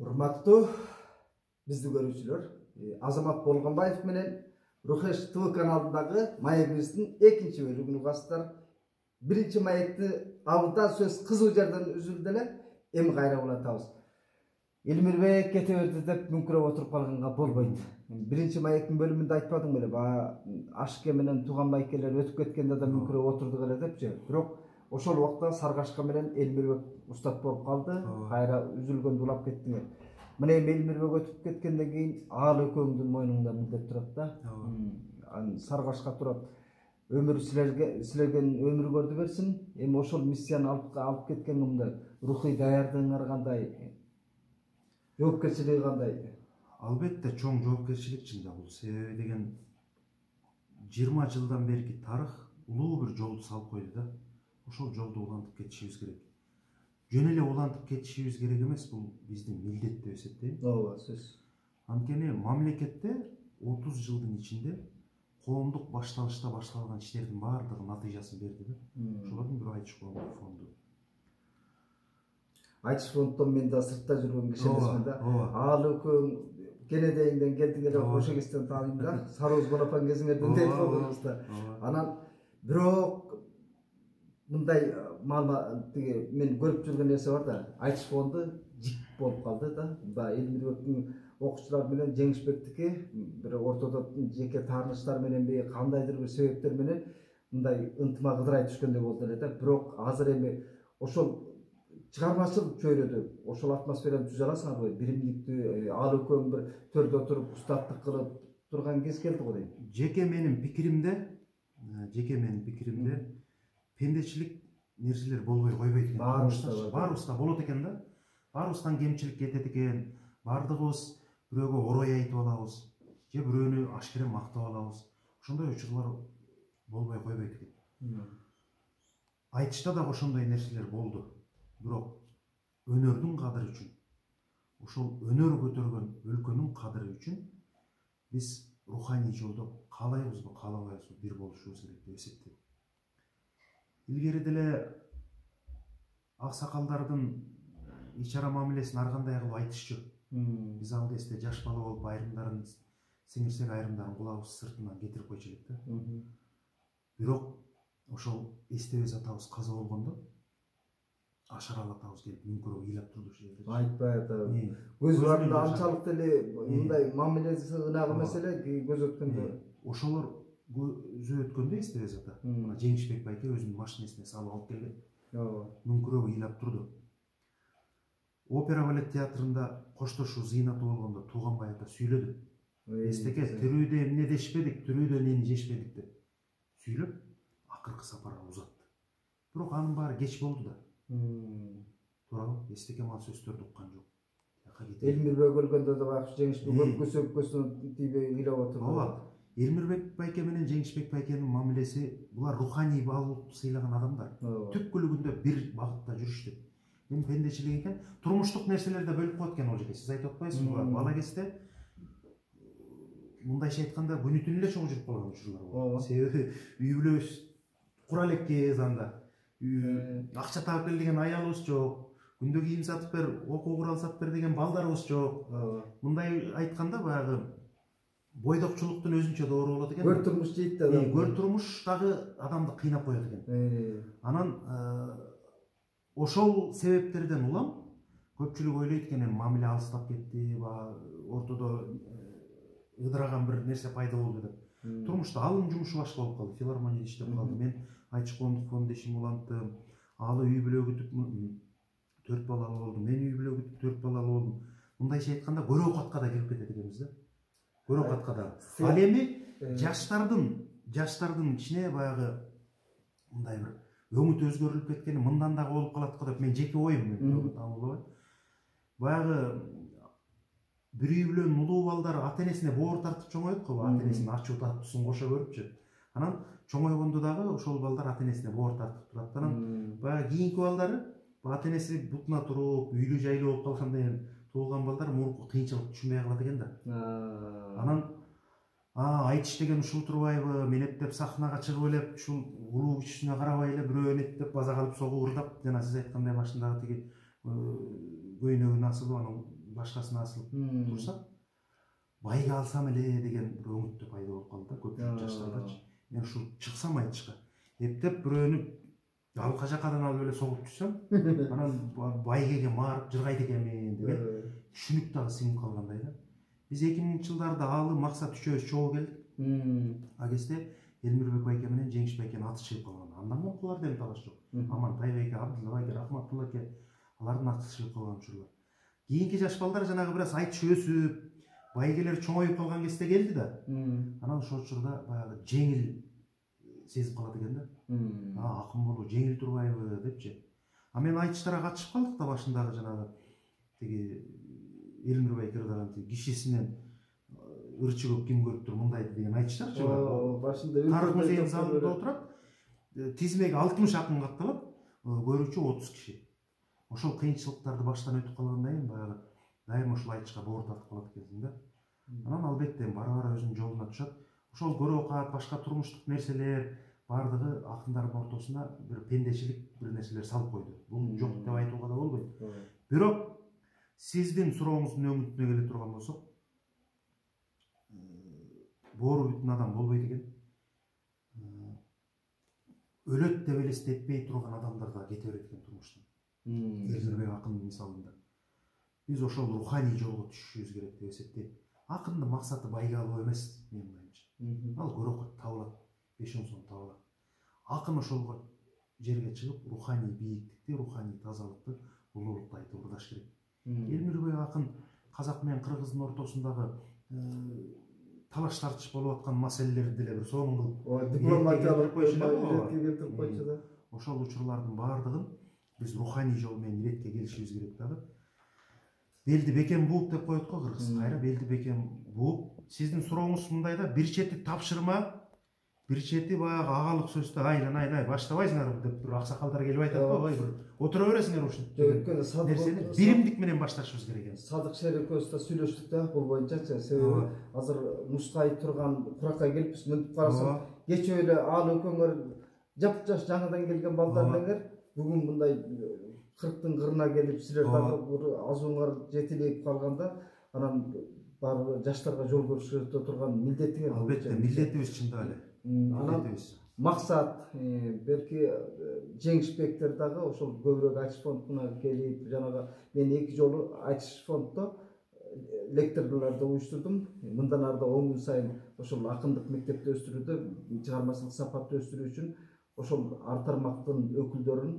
Урматтуу бизди көрүүчүлөр, Азамат Болгонбаев менен Рухеш ТВ каналындагы маегибиздин экинчи бөлүгүн угасыздар. Биринчи маекти абдан сөз кызуу жерден үзүлдү эле, эми кайра улантабыз. Элмирбек кете берди деп мүңкүрөп отуруп калганга болбойт. Биринчи маектин бөлүмүндө айтпадым беле, Ашке менен тууган майкелер өтүп кеткенде да мүңкүрөп отурдук эле депчи. Бирок ошол убакта Саргашка менен Элмирбек устат болуп калды, кайра үзүлгөндө улап кеттиңер. Мына эми Элмирбек өтүп кеткенден кийин ал экөөңдүн мойнуңда милдет турат да. Саргашка турат. Өмүр силерге өмүр көрдү берсин. Эми ошол миссияны алып кеткениңде рухий даярдыгыңар кандай? Жоопкерчилиги кандай? Албетте чоң жоопкерчилик чында бул. Себеби деген 20 жылдан берки тарых улуу бир жолду салып койду да. Ошол жолду улантып кетишибиз керек. Жөн эле улантып кетишибиз керек эмес, бул биздин милдет деп эсептейм. Ооба, сөз. Анткени мамлекетте 30 жылдын ичинде коомдук башталышта башталган иштердин баардыгы натыйжасын берди да. Ошолордун бири Айтыш коомдук фонду. Айтыш фонддон мен да сыртта жүргөн киши эмесмин да. Ал экөөң Кенедейиңден келдиңер, ошо кезден тааныйм да. Сарооз Бонапан кезиңерден дейт болгонбуз да. Анан бирок мындай тиги мен көрүп жүргөн нерсе бар да. Айтыш фонду жик болуп калды да. Элмирбектин окуучулар менен Жеңишбектики бир ортодо жеке тааныштар менен кандайдыр бир себептер менен мындай ынтыма кыдырай түшкөндөй болду эле да. Бирок азыр эми ошол чыгармачылык чөйрөдө ошол атмосфераны түзө аласыңарбы? Биримдикти ал экөөң бир төрдө отуруп устаттык кылып турган кез келди го дейм. Жеке менин пикиримде пендечилик нерселер болбой койбойт экен. Баарыбызда болот экен да. Баарыбыздан кемчилик кетет экен. Бардыгыбыз бирөөгө орой айтып алабыз, же бирөөнү ашкере мактап алабыз. Ошондой учурлар болбой койбойт экен. Айтышта да ошондой нерселер болду. Бирок өнөрдүн кадыры үчүн, ошол өнөр көтөргөн өлкөнүн кадыры үчүн биз руханий жолдо каалайбызбы, каалабайбызбы бир болушубуз керек деп эсептейм. Илгери деле аксакалдардын ичара мамилесин ар кандай кылып айтышчу. Биз ал кезде жаш бала болуп айрымдарын сиңирсек, ыйрымдарын кулабыз сыртынан кетирип койчу элек да. Бирок ошол эстебес атабыз каза болгондо Ашарал атабыз келип мүңкүрөп ыйлап турду ошол жерде. Айтпай атабыз. Көз барында анчалык деле мындай мамилеси ынак эмес эле көз өткөндө. Ошолор көзү өткөндө эстебес ата. Мына Жеңишбек байке өзүнүн машинесине салып алып келген. Мүңкүрөп ыйлап турду. Опера балет театрында коштошуу зыйнаты болгондо Тууганбай ата сүйлөдү. Эстеке, тирүүдө эмне дешпедик, тирүүдө эмнени жешпедик деп сүйлөп, акыркы сапарга узатты. Бирок анын баары кеч болду да. Туурабы? Эстеке мал сөздөрдү уккан жок. Элмирбек өлгөндө да баягы Жеңишбек өпкөсүнөн тийбей ыйлап отурду. Ооба. Элмирбек байке менен Жеңишбек байкенин мамилеси, булар руханий баалуулукту сыйлаган адамдар. Түпкүлүгүндө бир багытта жүрүштү. Эми пендечилик экен, турмуштук нерселерде бөлүп коет экен ол жерде. Сиз айтып атпайсызбы? Бала кезде мындайча айтканда күнү түнү эле чогуу жүрүп калган учурлар болот. Себеби үй бүлөбүз кура элекпиз анда. Акча таап кел деген аялыбыз жок. Күндө кийим сатып бер, окуу курал сатып бер деген балдарыбыз жок. Мындай айтканда баягы бойдокчулуктун өзүнчө доору болот экен. Көр турмуш дейт да. Көр турмуш дагы адамды кыйнап коет экен. Анан ошол себептерден улам көпчүлүк ойлойт экен, мамиле алыстап кетти, ортодо ыдыраган бир нерсе пайда болду деп. Турмушта алын жумушу башка болуп калды. Филармонияда иштеп калды. Мен Айтыш коомдук фонду ишин уланттым. Алы үй бүлө күтүп 4 балалы болду. Мен үй бүлө күтүп 4 балалы болдум. Мындайча айтканда көрөкатка да кирип кетет экенбиз да. Көрөкатка да. Ал эми жаштардын ичине баягы мындай бир өңүт өзгөрүлүп кеткени мындан дагы болуп калат го деп мен жеке оюм. Баягы бир үй бүлөнүн улуу балдары ата энесине боор тартып чоңоет го, ата энесинин ачуу таттуусун кошо көрүпчү. Анан чоңойгондо дагы ошол балдар ата энесине боор тартып турат. Анан баягы кийинки балдары ата энеси бутуна туруп, үйлүү жайлуу болуп калгандан кийин туулган балдар мурунку кыйынчылыкты түшүнбөй калат экен да. Анан айтыш деген ушул турбайбы, мен эптеп сахнага чыгып элеп ушул улуу кичүүсүнө карабай эле бирөөнү эптеп база кылып согуп ырдап, жана сиз айткандай башындагы тиги көйнөгүн асылып анан башкасына асылып турсак, байга алсам эле деген бир өңүттө пайда болуп калды да көпчүлүк жаштардачы. Мен ушул чыксам айтышка, эптеп бирөөнү алка жакадан алып эле согуп түшсөм, анан байгеге маарып жыргайт экенмин деген түшүнүк дагы сиңип калгандай да. Биз 2000-жылдарда аалы максат үчөөбүз чогуу келдик. А кезде Элмирбек байке менен Жеңиш байкенин аты чыгып калган. Андан мурун буларда эми талаш жок. Амантай байке, Абдулла байке, Рахматулла аке алардын аты чыгып калган учурлар. Кийинки жаш балдар жанагы бир аз айтыш өсүп, байгелер чоңоюп калган кезде келди да. Анан ошол учурда баягы жеңил сезип калат экен да. Акын болуу жеңил турбайбы депчи. А мен айтыштарга катышып калдык да башындагы жанагы тиги Элмирбай кырдаган кишисинен ырчы көп ким көрүптүр мындайды деген айтыштарчы бар. Башында Тарых музейинин залында отурат. Тизмеги 60 акын катталат, көрүүчү 30 киши. Ошол кыйынчылыктарды баштан өтүп калгандан кийин баягы дайыма ушул айтышка боор тартып калат экенсиң да. Анан албетте бара-бара өзүнүн жолуна түшөт. Ошол көрөкат, башка турмуштук нерселер бардыгы акындардын ортосуна бир пендечилик бир нерселер салып койду. Бул жок деп айтууга да болбойт. Бирок сиздин сурооңуздун өңүтүнө келе турган болсок, боору бүтүн адам болбойт экен. Өлөт деп элестетпей турган адамдар да кете берет экен турмуштан. Элмирбек акындын мисалында. Биз ошол руханий жолго түшүшүбүз керек деп эсептейм. Акындын максаты байга алуу эмес, менин оюмча. Ал көрөкөт табылат, 5-10 сом табылат. Акын ошолго жерге чыгып, руханий бийиктикти, руханий тазалыкты, улуулукту айтып ырдаш керек. Элмирбек акын казак менен кыргыздын ортосундагы талаш тартыш болуп аткан маселелерди деле бир сонун кылып дипломатиялык келтирип койчу да. Ошол учурлардын баардыгын биз руханий жол менен иретке келишибиз керек дагы. Белди бекем бууп деп коет го кыргыз. Кайра белди бекем бууп, сиздин сурооңуз мындай да, бир чети тапшырма, бир чети баягы агалык сөздө айлан баштабайсыңар деп бир аксакалдар келип айтат го, ой бир отура бересиңер ушинтип. Нерсени биримдик менен башташыбыз керек экен. Садык Шерекөөбүздө сүйлөштүк да бул боюнчачы. Себеби азыр нускай турган куракка келипбиз, мынтип карасаң, кечээ эле аал экөөңөр жап-жаш жаңыдан келген балдар бүгүн мындай 40-тын кырына келип, силер дагы бир азууңар жетилип калганда, анан баары жаштарга жол көрсөтө турган милдетиңер. Албетте, милдетибиз чындап эле. Анан максат берки Жеңишбектер дагы ошол көбүрөөк айтыш фондуна келип, жанагы мен 2 жолу айтыш фонддо лекторлорду уюштурдум. Мындан ары да 10 күн сайын ошол акындык мектепти өстүрүүдө, чыгармачылык сапатты өстүрүү үчүн ошол ар тармактын өкүлдөрүн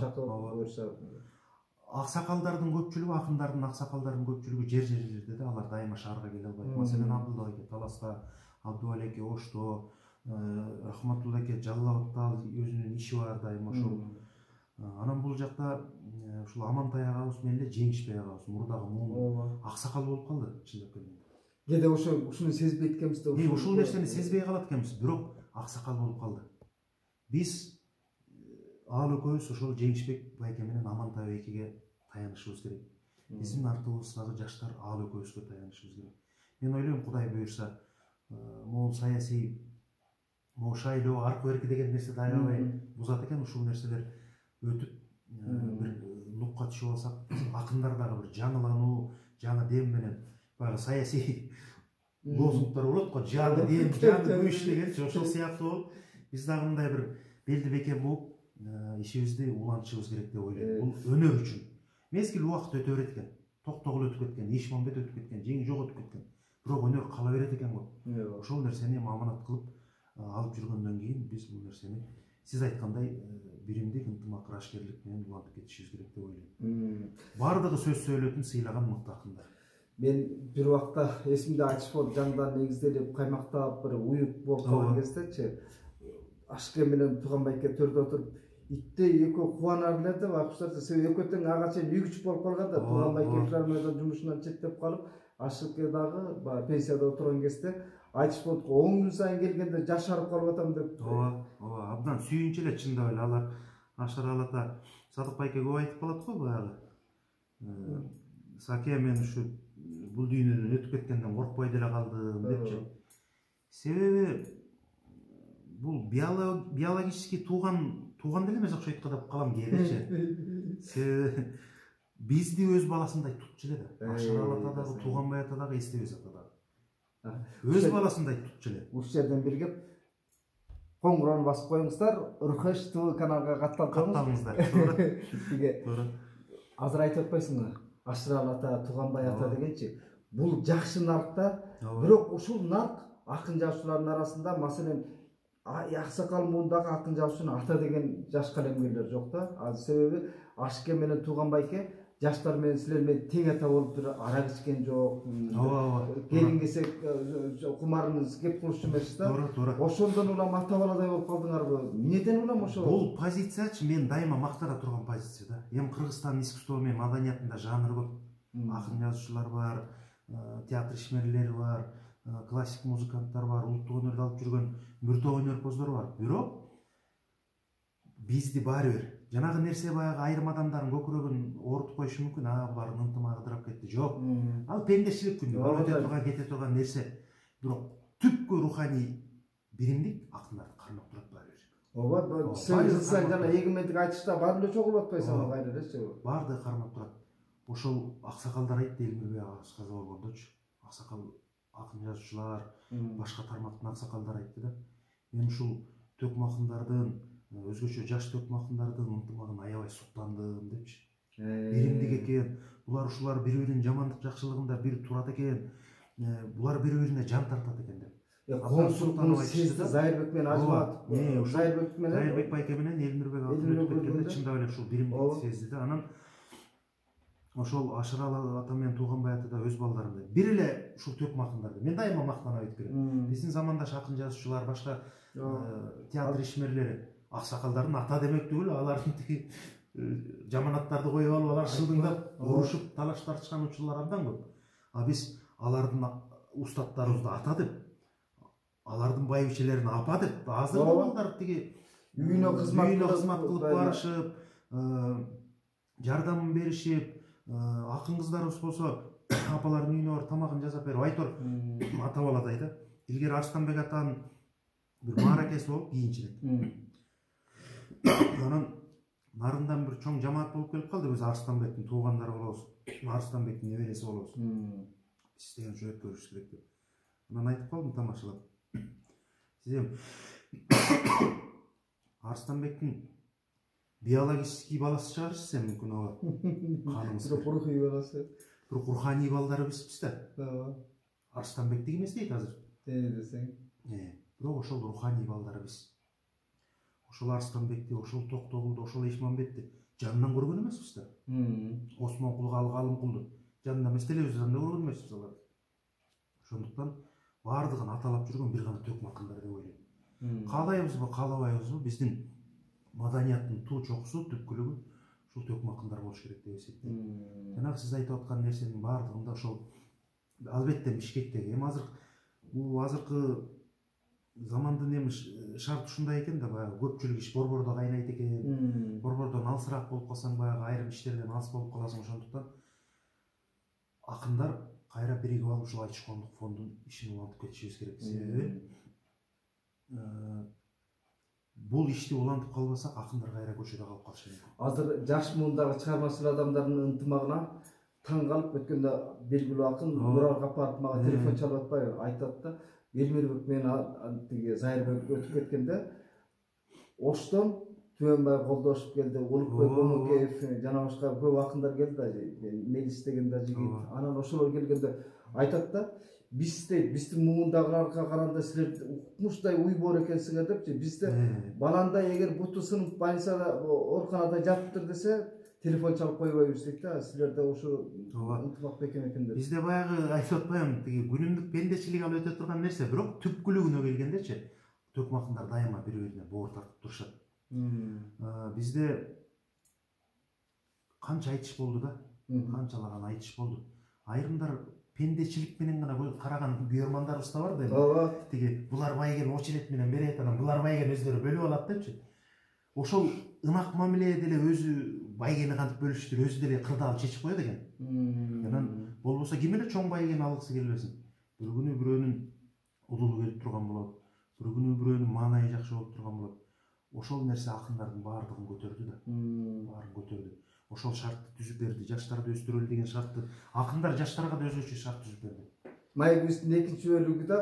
чакырып койсо. Аксакалдардын көпчүлүгү, акындардын аксакалдардын көпчүлүгү жерлерде да, алар дайыма шаарга келе албайт. Маселен Абдулла аке Таласта, Абдубали аке Ошто, Рахматулла аке Жалал Абадта өзүнүн иши бар дайыма ошол. Анан бул жакта ушул Амантай агабыз менен эле Жеңишбек агабыз мурдагы муун аксакал болуп калды чындап келгенде. Кээде ушуну сезбейт экенбиз да. Ушул нерсени сезбей калат экенбиз, бирок аксакал болуп калды. Биз аал экөөбүз ошол Жеңишбек байке менен Амантай байкеге таянышыбыз керек. Биздин артыбыздагы жаштар аал экөөбүзгө таянышыбыз керек. Мен ойлойм, Кудай буйрса, могул саясий, могул шайлоо, аркы берки деген нерсе аябай бузат экен. Ушул нерселер өтүп бир нукка түшүп алсак, акындар дагы бир жаңылануу, жаңы дем менен баягы саясий лозунгдар болот го, жаңы дем, жаңы күч дегенчи, ошол сыяктуу болуп, биз дагы мындай бир белди бекем бууп, ишибизди улантышыбыз керек деп ойлойм. Бул өнөр үчүн. Мезгил убакыт өтө берет экен. Токтогул өтүп кеткен, Ишмамбет өтүп кеткен, Жеңи жок өтүп кеткен. Бирок өнөр кала берет экен го. Ошол нерсени аманат кылып алып жүргөндөн кийин биз бул нерсени сиз айткандай биримдик, ынтымак, ырашкерлик менен улантып кетишибиз керек деп ойлойм. Бардыгы сөз сөйлөтүн сыйлаган мыкты акындар. Мен бир убакта эсимде айтыш болуп, жаңыдан негизделип, каймактап бир уюп болуп калган кездечи, Ашке менен Туган байке төрдө отуруп, иттей экөө кубанар эле деп акчылар, себеби экөө тең ага чейин үй күч болуп калган да, Туган байке филармониядан жумушунан четтеп калып, Ашке дагы пенсияда отурган кезде айтыш болуп, 10 күн сайын келгенде жашарып калып атам деп. Ооба, абдан сүйүнчү эле чындап эле. Алар Ашаралата Садык байке көп айтып калат го баягы. Саке, мен ушу бул дүйнөдөн өтүп кеткенден коркпой деле калдым депчи. Себеби бул биологический тууган деле эмес окшойт го деп калам кээдечи. Себеби бизди өз баласындай тутчу эле да. Ашаралы ата дагы, Тууганбай ата дагы, Эстебес ата дагы. Өз баласындай тутчу эле. Ушул жерден бир кеп коңгуроonu басып коюңуздар, Рухеш ТВ каналга катталыңыздар. Туура. Азыр айтып атпайсыңбы? Ашаралы ата, Тууганбай ата дегенчи. Бул жакшы наркта, бирок ушул нарк акын жазуучулардын арасында, маселен, Аксакал муундагы акын жазуучунун ата деген жаш калемгерлер жок да. Себеби Ашке менен Тууганбайке жаштар менен силер менен тең ата болуп туруп арак ичкен жок. Келин келсе кумарыңыз кеп курчу эмес да. Туура. Ошондон улам ата баладай болуп калдыңарбы? Эмнеден улам ошо? Бул позициячы мен дайыма мактана турган позиция да. Эми Кыргызстандын искусство менен маданиятында жанр көп. Акын жазуучулар бар, театр ишмерлери бар, классик музыканттар бар, улуттук өнөрдү алып жүргөн бир топ өнөрпоздор бар. Бирок бизди баары бир жанагы нерсе баягы айрым адамдардын көкүрөгүн оорутуп коюшу мүмкүн. Булардын ынтымагы ыдырап кетти. Жок. Ал пендешилик күндү. Өтө турган, кете турган нерсе. Бирок түпкү руханий биримдик акындарды кармап турат баары бир. Ооба, сен жана эгемендик айтышта баары эле чогулуп атпайсыңбы кайра элечи? Баардыгы кармап турат. Ошол аксакалдар айтты, Элмирбек агабыз каза болгондочу. Аксакал акын жазуучулар, башка тармактын аксакалдары айтты да. Мен ушул төкмө акындардын, өзгөчө жаш төкмө акындардын ынтымагын аябай суктандым депчи. Биримдик экен, булар ушулар бири-биринин жамандык жакшылыгында бир турат экен, булар бири-бирине жан тартат экен деп. Коңсулуктун сезди Зайырбек менен Ажмат. Зайырбек байке менен Элмирбек аты өтүп кеткенде чындап эле ушул биримдикти сезди да. Анан ошол Ашаралы ата менен Тууганбай ата да өз балдарындай бир эле ушул төкмө акындарды мен дайыма мактанып айтып келем. Биздин замандаш акын жазуучулар, башка театр ишмерлери аксакалдардын ата демек түгүл, алардын тиги жаманаттарды коюп алып, алар шылдыңдап, урушуп, талаш тартышкан учурлар абдан көп. Биз алардын устаттарыбызды ата деп, алардын байбичелерин апа деп, азыр балдар тиги үйүнө кызмат кылып барышып, жардам беришип, акын кыздарыбыз болсо апалардын үйүнө барып тамагын жасап берип, айтор ата баладай да. Илгери Арстанбек атанын бир мааракеси болуп кийинчерээк. Анан нарындан бир чоң жамаат болуп келип калды. Биз Арстанбектин туугандары болобуз, Арстанбектин небереси болобуз. Биз деген сүрөт көрүш керек деп. Анан айтып калдым тамашалап. Сиз эми Арстанбектин биологический баласы чыгарышсыз эми мүмкүн ага. Каныңыз. Бирок руханий баласы. Бирок руханий балдары бизбиз да. Арстанбектик эмес дейт азыр. Десең. Бирок ошол руханий балдары биз. Ошол Арстанбекти, ошол Токтогулду, ошол Эшмамбетти жанынан көргөн эмеспиз да. Осмонкулду, Галымкулду жанынан эмес, телевизордон көргөн эмеспиз аларды. Ошондуктан баардыгын аталап жүргөн бир гана төкмө акындар деп ойлойм. Каалайбызбы, каалабайбызбы, биздин маданияттын туу чокусу, түпкүлүгү ушул төкмө акындар болуш керек деп эсептейм. Жанагы сиз айтып аткан нерсенин баардыгында ошол албетте Бишкектеги, эми азыркы замандын эми шарт ушундай экен да, баягы көпчүлүк иш борбордо кайнайт экен. Борбордон алысыраак болуп калсаң, баягы айрым иштерден алыс болуп каласың. Ошондуктан акындар кайра биригип алып ушул Айтышкондук фондунун ишин улантып кетишибиз керек. Себеби бул ишти улантып калбасак, акындар кайра көчөдө калып калышы мүмкүн. Азыр жаш муундагы чыгармачыл адамдардын ынтымагына таң калып, өткөндө белгилүү акын Нурал Капаров мага телефон чалып атпайбы, айтат да, Элмирбек менен тиги Зайырбек өтүп кеткенде Оштон Түөнбай Колдошев келди, Улукбек Омукеев жана башка көп акындар келди да, Мелис деген да жигит. Анан ошолор келгенде айтат да, биздин муундагыларга караганда силер укмуштай уйбор экенсиңер депчи. Бизде баландай эгер буту сынып больницада, ооруканада жатыптыр десе, телефон чалып койбойбуз дейт да. Силерде ошо ынтымак бекем экен деп. Бизде баягы айтып атпаймынбы, тиги күнүмдүк пендечилик алып өтө турган нерсе, бирок түпкүлүгүнө келгендечи төкмө акындар дайыма бири-бирине боор тартып турушат. Бизде канча айтыш болду да, канчалаган айтыш болду. Айрымдар пендечилик менен гана караган күйөрмандарыбыз да бар да эми. Тиги булар байген очерет менен берет, анан булар байген өздөрү бөлүп алат депчи. Ошол ынак мамиледе деле өзү байгени кантип бөлүштүр, өзү деле кырдаал чечип коет экен. Анан болбосо ким эле чоң байгени алгысы келбесин. Бир күнү бирөөнүн удулу келип турган болот, бир күнү бирөөнүн маанайы жакшы болуп турган болот. Ошол нерсе акындардын баардыгын көтөрдү да. Баарын көтөрдү. ошол шартты түзүп берди. Жаштарды өстүрөлү деген шартты. Акындар жаштарга да өзгөчө шарт түзүп берди. Маегибиздин экинчи бөлүгү да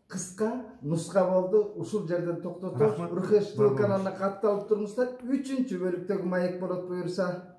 кыска нуска болду. Ушул жерден токтотобуз. Рухеш ТВ каналына катталып туруңуздар. 3-бөлүктөгү маек болот буюрса.